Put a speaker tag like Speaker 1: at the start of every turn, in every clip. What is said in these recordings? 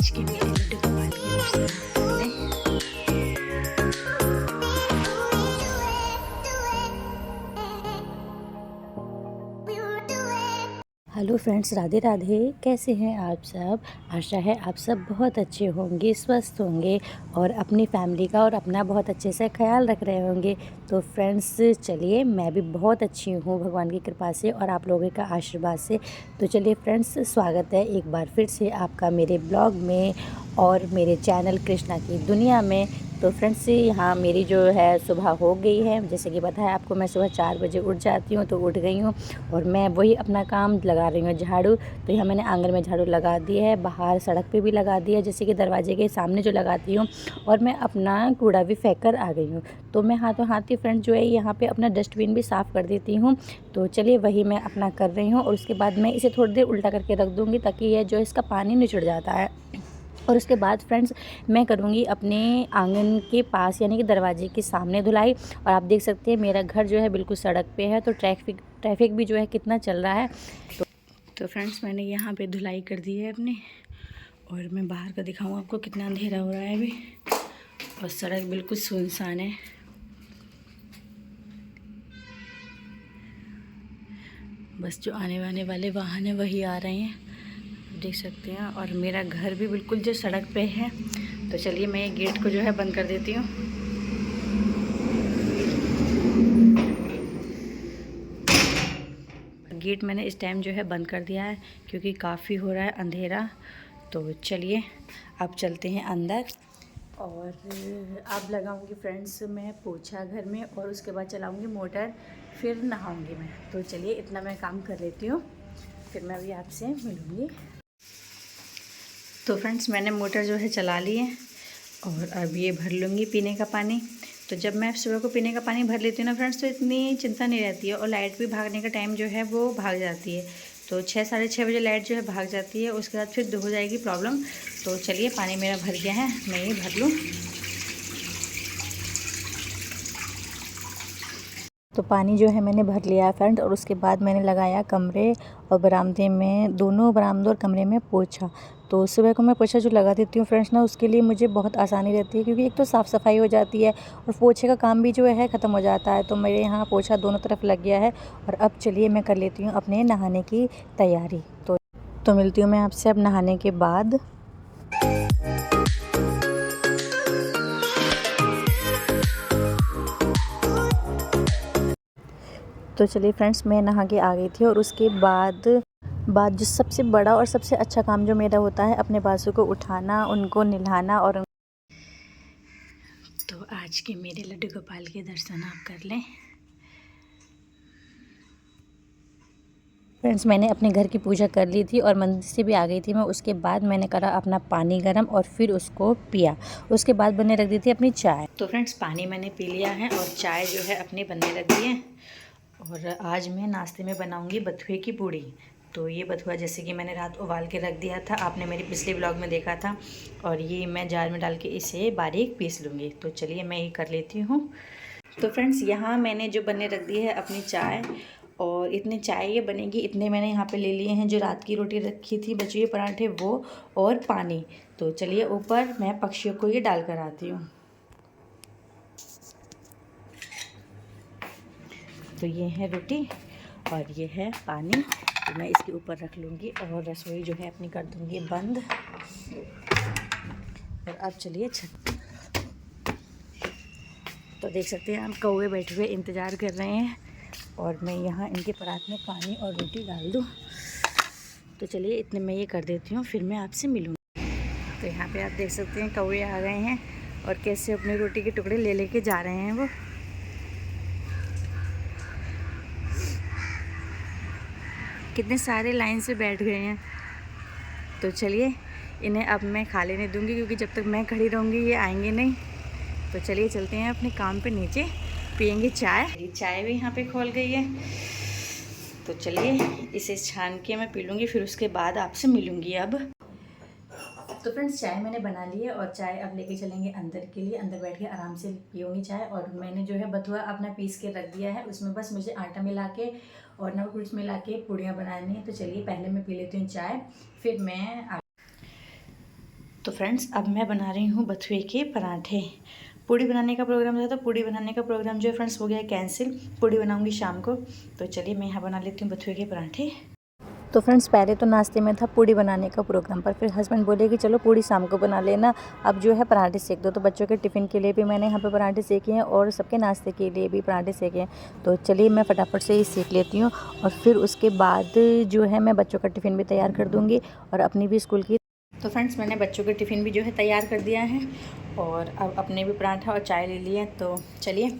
Speaker 1: आज के मेरे लड्डू गोपाल के दर्शन करने। Hello friends, Radhe Radhe. कैसे हैं आप सब? आशा है आप सब बहुत अच्छे होंगे, स्वस्थ होंगे और अपनी फैमिली का और अपना बहुत अच्छे से ख्याल रख रहे होंगे। तो फ्रेंड्स चलिए, मैं भी बहुत अच्छी हूँ भगवान की कृपा से और आप लोगों का आशीर्वाद से। तो चलिए फ्रेंड्स, स्वागत है एक बार फिर से आपका मेरे ब्लॉग में और मेरे चैनल कृष्णा की दुनिया में। तो फ्रेंड्स, यहाँ मेरी जो है सुबह हो गई है। जैसे कि पता है आपको, मैं सुबह 4 बजे उठ जाती हूँ, तो उठ गई हूँ और मैं वही अपना काम लगा रही हूँ, झाड़ू। तो यहाँ मैंने आंगन में झाड़ू लगा दी है, बाहर सड़क पे भी लगा दी है, जैसे कि दरवाजे के सामने जो लगाती हूँ, और मैं अपना कूड़ा भी फेंक कर आ गई हूँ। तो मैं हाथों हाथ ही फ्रेंड जो है यहाँ पे अपना डस्टबिन भी साफ़ कर देती हूँ। तो चलिए, वही मैं अपना कर रही हूँ और उसके बाद मैं इसे थोड़ी देर उल्टा करके रख दूँगी, ताकि यह जो इसका पानी निचड़ जाता है। और उसके बाद फ्रेंड्स मैं करूँगी अपने आंगन के पास, यानी कि दरवाजे के सामने धुलाई। और आप देख सकते हैं मेरा घर जो है बिल्कुल सड़क पे है, तो ट्रैफिक भी जो है कितना चल रहा है। तो फ्रेंड्स मैंने यहाँ पे धुलाई कर दी है अपनी, और मैं बाहर का दिखाऊँ आपको कितना अंधेरा हो रहा है अभी, और सड़क बिल्कुल सुनसान है। बस जो आने वाने वाले वाहन है वही आ रहे हैं, देख सकते हैं। और मेरा घर भी बिल्कुल जो सड़क पे है। तो चलिए, मैं ये गेट को जो है बंद कर देती हूँ। गेट मैंने इस टाइम जो है बंद कर दिया है, क्योंकि काफ़ी हो रहा है अंधेरा। तो चलिए अब चलते हैं अंदर। और अब लगाऊंगी फ्रेंड्स मैं पोछा घर में, और उसके बाद चलाऊंगी मोटर, फिर नहाऊंगी मैं। तो चलिए इतना मैं काम कर लेती हूँ, फिर मैं अभी आपसे मिलूँगी। तो फ्रेंड्स मैंने मोटर जो है चला ली है, और अब ये भर लूँगी पीने का पानी। तो जब मैं सुबह को पीने का पानी भर लेती हूँ ना फ्रेंड्स, तो इतनी चिंता नहीं रहती है, और लाइट भी भागने का टाइम जो है वो भाग जाती है। तो 6 साढ़े 6 बजे लाइट जो है भाग जाती है, उसके बाद फिर हो जाएगी प्रॉब्लम। तो चलिए, पानी मेरा भर गया है, मैं ये भर लूँ। तो पानी जो है मैंने भर लिया है फ्रेंड, और उसके बाद मैंने लगाया कमरे और बरामदे में, दोनों बरामदे और कमरे में पोछा। तो सुबह को मैं पोछा जो लगा देती हूँ फ्रेंड्स ना, उसके लिए मुझे बहुत आसानी रहती है, क्योंकि एक तो साफ़ सफाई हो जाती है और पोछे का काम भी जो है ख़त्म हो जाता है। तो मेरे यहाँ पोछा दोनों तरफ लग गया है। और अब चलिए मैं कर लेती हूँ अपने नहाने की तैयारी। तो मिलती हूँ मैं आपसे अब नहाने के बाद। तो चलिए फ्रेंड्स, मैं नहा के आ गई थी, और उसके बाद जो सबसे बड़ा और सबसे अच्छा काम जो मेरा होता है, अपने बासु को उठाना, उनको नहलाना। और तो आज के मेरे लड्डू गोपाल के दर्शन आप कर लें। फ्रेंड्स मैंने अपने घर की पूजा कर ली थी और मंदिर से भी आ गई थी मैं। उसके बाद मैंने करा अपना पानी गर्म, और फिर उसको पिया। उसके बाद बनने रख दी थी अपनी चाय। तो फ्रेंड्स पानी मैंने पी लिया है, और चाय जो है अपनी बनने लग गई है। और आज मैं नाश्ते में बनाऊंगी बथुए की पूड़ी। तो ये बथुआ जैसे कि मैंने रात उबाल के रख दिया था, आपने मेरी पिछले ब्लॉग में देखा था। और ये मैं जार में डाल के इसे बारीक पीस लूँगी। तो चलिए मैं ये कर लेती हूँ। तो फ्रेंड्स यहाँ मैंने जो बनने रख दी है अपनी चाय, और इतने चाय ये बनेगी, इतने मैंने यहाँ पे ले लिए हैं जो रात की रोटी रखी थी, बचे हुए पराठे वो, और पानी। तो चलिए ऊपर मैं पक्षियों को ये डाल कर आती हूँ। तो ये है रोटी और ये है पानी। तो मैं इसके ऊपर रख लूँगी, और रसोई जो है अपनी कर दूँगी बंद। और अब चलिए छत। तो देख सकते हैं हम कौवे बैठे हुए इंतज़ार कर रहे हैं, और मैं यहाँ इनके परात में पानी और रोटी डाल दूँ। तो चलिए इतने मैं ये कर देती हूँ, फिर मैं आपसे मिलूँगी। तो यहाँ पे आप देख सकते हैं कौवे आ गए हैं, और कैसे अपनी रोटी के टुकड़े ले लेके जा रहे हैं वो। कितने सारे लाइन से बैठ गए हैं। तो चलिए इन्हें अब मैं खा लेने दूँगी, क्योंकि जब तक मैं खड़ी रहूँगी ये आएंगे नहीं। तो चलिए चलते हैं अपने काम पे नीचे, पियेंगे चाय। चाय भी यहाँ पे खोल गई है। तो चलिए इसे छान के मैं पी लूँगी, फिर उसके बाद आपसे मिलूँगी अब। तो फ्रेंड्स चाय मैंने बना ली है, और चाय अब लेके चलेंगे अंदर के लिए। अंदर बैठ के आराम से पीऊँगी चाय। और मैंने जो है बथुआ अपना पीस के रख दिया है, उसमें बस मुझे आटा मिला के और नमक मिर्च मिला के पूड़ियाँ बनानी है। तो चलिए पहले मैं पी लेती हूँ चाय, फिर मैं तो फ्रेंड्स अब मैं बना रही हूँ बथुए के पराठे। पूड़ी बनाने का प्रोग्राम था तो पूड़ी बनाने का प्रोग्राम जो है फ्रेंड्स हो गया कैंसिल। पूड़ी बनाऊँगी शाम को। तो चलिए मैं यहाँ बना लेती हूँ बथुए के पराठे। तो फ्रेंड्स पहले तो नाश्ते में था पूड़ी बनाने का प्रोग्राम, पर फिर हस्बैंड बोले कि चलो पूड़ी शाम को बना लेना, अब जो है पराठे सेक दो। तो बच्चों के टिफ़िन के लिए भी मैंने यहाँ पे पराठे सेके हैं और सबके नाश्ते के लिए भी पराठे सेके हैं। तो चलिए मैं फटाफट से ही सेक लेती हूँ और फिर उसके बाद जो है मैं बच्चों का टिफ़िन भी तैयार कर दूँगी और अपनी भी स्कूल की। तो फ्रेंड्स मैंने बच्चों के टिफ़िन भी जो है तैयार कर दिया है और अब अपने भी पराठा और चाय ले लिया। तो चलिए।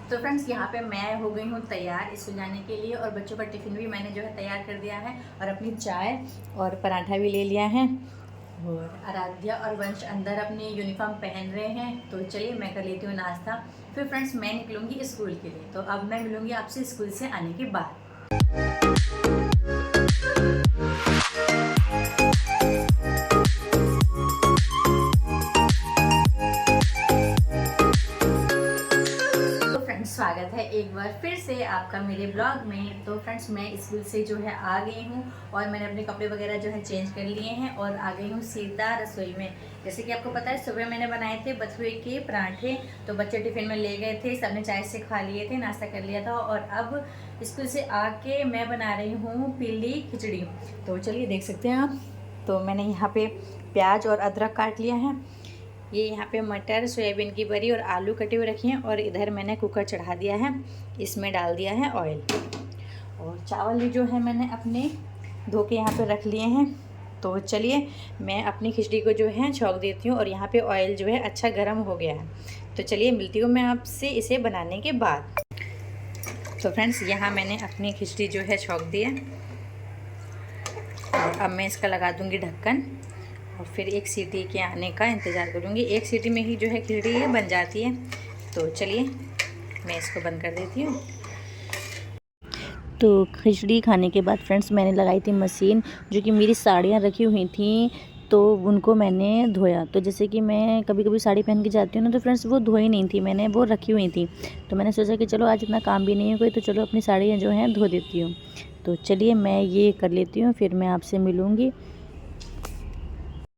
Speaker 1: तो फ्रेंड्स यहाँ पे मैं हो गई हूँ तैयार स्कूल जाने के लिए और बच्चों का टिफ़िन भी मैंने जो है तैयार कर दिया है और अपनी चाय और पराठा भी ले लिया है। और आराध्या और वंश अंदर अपनी यूनिफॉर्म पहन रहे हैं। तो चलिए मैं कर लेती हूँ नाश्ता, फिर फ्रेंड्स मैं निकलूँगी स्कूल के लिए। तो अब मैं मिलूँगी आपसे स्कूल से आने के बाद। स्वागत है एक बार फिर से आपका मेरे ब्लॉग में। तो फ्रेंड्स मैं स्कूल से जो है आ गई हूँ और मैंने अपने कपड़े वगैरह जो है चेंज कर लिए हैं और आ गई हूँ सीधा रसोई में। जैसे कि आपको पता है सुबह मैंने बनाए थे बथुए के पराठे, तो बच्चे टिफ़िन में ले गए थे, सबने चाय से खा लिए थे, नाश्ता कर लिया था। और अब स्कूल से आके मैं बना रही हूँ पीली खिचड़ी। तो चलिए देख सकते हैं आप। तो मैंने यहाँ पे प्याज और अदरक काट लिया है, ये यहाँ पे मटर, सोयाबीन की बरी और आलू कटे हुए रखे हैं और इधर मैंने कुकर चढ़ा दिया है, इसमें डाल दिया है ऑयल। और चावल भी जो है मैंने अपने धो के यहाँ पे रख लिए हैं। तो चलिए मैं अपनी खिचड़ी को जो है छौंक देती हूँ और यहाँ पे ऑयल जो है अच्छा गर्म हो गया है। तो चलिए मिलती हूँ मैं आपसे इसे बनाने के बाद। तो फ्रेंड्स यहाँ मैंने अपनी खिचड़ी जो है छौंक दी है और अब मैं इसका लगा दूँगी ढक्कन और फिर एक सीटी के आने का इंतज़ार करूँगी। एक सीटी में ही जो है खिचड़ी है बन जाती है। तो चलिए मैं इसको बंद कर देती हूँ। तो खिचड़ी खाने के बाद फ्रेंड्स मैंने लगाई थी मशीन, जो कि मेरी साड़ियाँ रखी हुई थी तो उनको मैंने धोया। तो जैसे कि मैं कभी कभी साड़ी पहन के जाती हूँ ना, तो फ्रेंड्स वो धोई नहीं थी, मैंने वो रखी हुई थी। तो मैंने सोचा कि चलो आज इतना काम भी नहीं है कोई, तो चलो अपनी साड़ियाँ जो हैं धो देती हूँ। तो चलिए मैं ये कर लेती हूँ, फिर मैं आपसे मिलूँगी।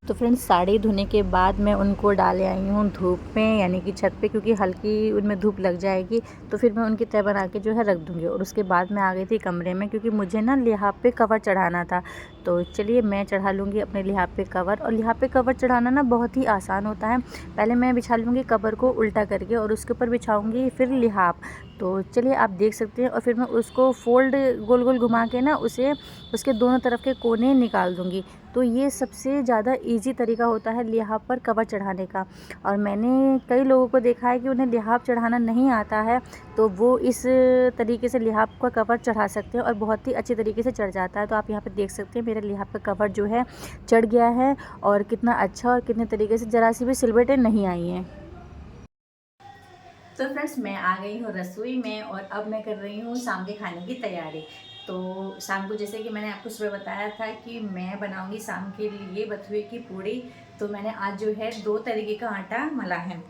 Speaker 1: तो फ्रेंड्स साड़ी धोने के बाद मैं उनको डाले आई हूँ धूप में, यानी कि छत पे, क्योंकि हल्की उनमें धूप लग जाएगी। तो फिर मैं उनकी तह बना के जो है रख दूँगी। और उसके बाद मैं आ गई थी कमरे में, क्योंकि मुझे ना लिहाफ पे कवर चढ़ाना था। तो चलिए मैं चढ़ा लूँगी अपने लिहाफ पे कवर। और लिहाफ पे कवर चढ़ाना ना बहुत ही आसान होता है। पहले मैं बिछा लूँगी कवर को उल्टा करके और उसके ऊपर बिछाऊँगी फिर लिहाफ। तो चलिए आप देख सकते हैं। और फिर मैं उसको फोल्ड गोल गोल घुमा के ना उसे उसके दोनों तरफ के कोने निकाल दूँगी। तो ये सबसे ज़्यादा इजी तरीका होता है लिहाफ पर कवर चढ़ाने का। और मैंने कई लोगों को देखा है कि उन्हें लिहाफ चढ़ाना नहीं आता है, तो वो इस तरीके से लिहाफ का कवर चढ़ा सकते हैं और बहुत ही अच्छी तरीके से चढ़ जाता है। तो आप यहाँ पे देख सकते हैं मेरा लिहाफ का कवर जो है चढ़ गया है और कितना अच्छा और कितने तरीके से ज़रा सी भी सिलवटें नहीं आई हैं। तो फ्रेंड्स मैं आ गई हूँ रसोई में और अब मैं कर रही हूँ शाम के खाने की तैयारी। तो शाम को जैसे कि मैंने आपको सुबह बताया था कि मैं बनाऊंगी शाम के लिए बथुए की पूड़ी। तो मैंने आज जो है 2 तरीके का आटा मला है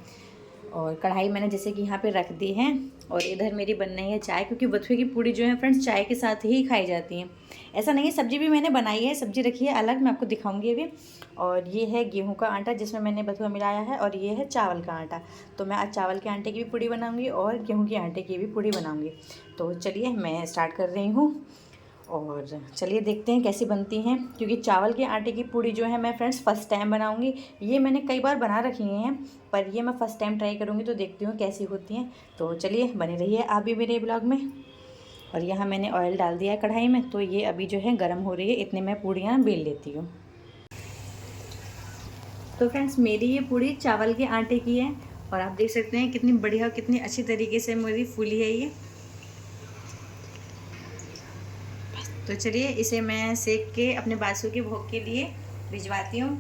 Speaker 1: और कढ़ाई मैंने जैसे कि यहाँ पे रख दी है और इधर मेरी बन रही है चाय, क्योंकि बथुए की पूड़ी जो है फ्रेंड्स चाय के साथ ही खाई जाती हैं। ऐसा नहीं है, सब्जी भी मैंने बनाई है, सब्जी रखी है अलग, मैं आपको दिखाऊंगी अभी। और ये है गेहूं का आटा जिसमें मैंने बथुआ मिलाया है और ये है चावल का आटा। तो मैं आज चावल के आटे की भी पूड़ी बनाऊँगी और गेहूँ के आटे की भी पूड़ी बनाऊँगी। तो चलिए मैं स्टार्ट कर रही हूँ और चलिए देखते हैं कैसी बनती हैं। क्योंकि चावल के आटे की पूड़ी जो है मैं फ्रेंड्स फ़र्स्ट टाइम बनाऊंगी। ये मैंने कई बार बना रखी हैं पर ये मैं फ़र्स्ट टाइम ट्राई करूंगी, तो देखती हूँ कैसी होती हैं। तो चलिए बने रहिए आप भी मेरे ब्लॉग में। और यहाँ मैंने ऑयल डाल दिया है कढ़ाई में, तो ये अभी जो है गर्म हो रही है, इतने मैं पूड़ियाँ बेल लेती हूँ। तो फ्रेंड्स मेरी ये पूड़ी चावल के आटे की है और आप देख सकते हैं कितनी बढ़िया कितनी अच्छी तरीके से मेरी फूली है ये। तो चलिए इसे मैं सेक के अपने बासु के भोग के लिए भिजवाती हूँ।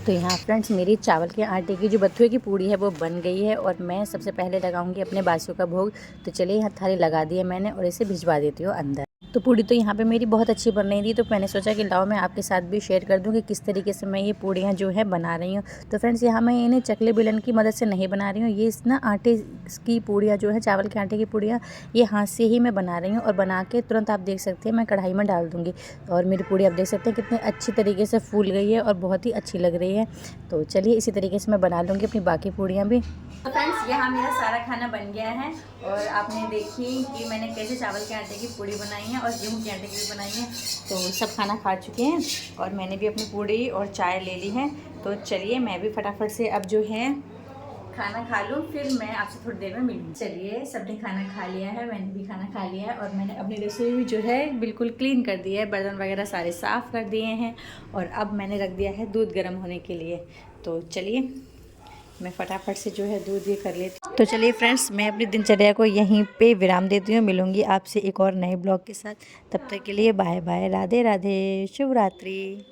Speaker 1: तो यहाँ फ्रेंड्स मेरी चावल के आटे की जो बथुए की पूड़ी है वो बन गई है और मैं सबसे पहले लगाऊंगी अपने बासु का भोग। तो चलिए यहाँ थाली लगा दी है मैंने और इसे भिजवा देती हूँ अंदर। तो पूड़ी तो यहाँ पे मेरी बहुत अच्छी बन रही थी, तो मैंने सोचा कि लाओ मैं आपके साथ भी शेयर कर दूँ कि किस तरीके से मैं ये पूड़ियाँ जो है बना रही हूँ। तो फ्रेंड्स यहाँ मैं इन्हें चकले बेलन की मदद से नहीं बना रही हूँ, ये इस ना आटे की पूड़ियाँ जो है, चावल के आटे की पूड़ियाँ, ये हाथ से ही मैं बना रही हूँ। और बना के तुरंत आप देख सकते हैं मैं कढ़ाई में डाल दूँगी। और मेरी पूड़ी आप देख सकते हैं कितनी अच्छी तरीके से फूल गई है और बहुत ही अच्छी लग रही है। तो चलिए इसी तरीके से मैं बना लूँगी अपनी बाकी पूड़ियाँ भी। तो फ्रेंड्स यहाँ मेरा सारा खाना बन गया है और आपने देखी कि मैंने कैसे चावल के आटे की पूड़ी बनाई है और गेहूं के आटे की भी बनाई है। तो सब खाना खा चुके हैं और मैंने भी अपनी पूड़ी और चाय ले ली है। तो चलिए मैं भी फटाफट से अब जो है खाना खा लूँ, फिर मैं आपसे थोड़ी देर में मिलूँ। चलिए सबने खाना खा लिया है, मैंने भी खाना खा लिया है और मैंने अपनी रसोई भी जो है बिल्कुल क्लीन कर दी है, बर्तन वगैरह सारे साफ़ कर दिए हैं और अब मैंने रख दिया है दूध गर्म होने के लिए। तो चलिए मैं फटाफट से जो है दूध ये कर लेती हूँ। तो चलिए फ्रेंड्स मैं अपनी दिनचर्या को यहीं पे विराम देती हूँ, मिलूँगी आपसे एक और नए ब्लॉग के साथ। तब तक के लिए बाय बाय, राधे राधे, शुभ रात्रि।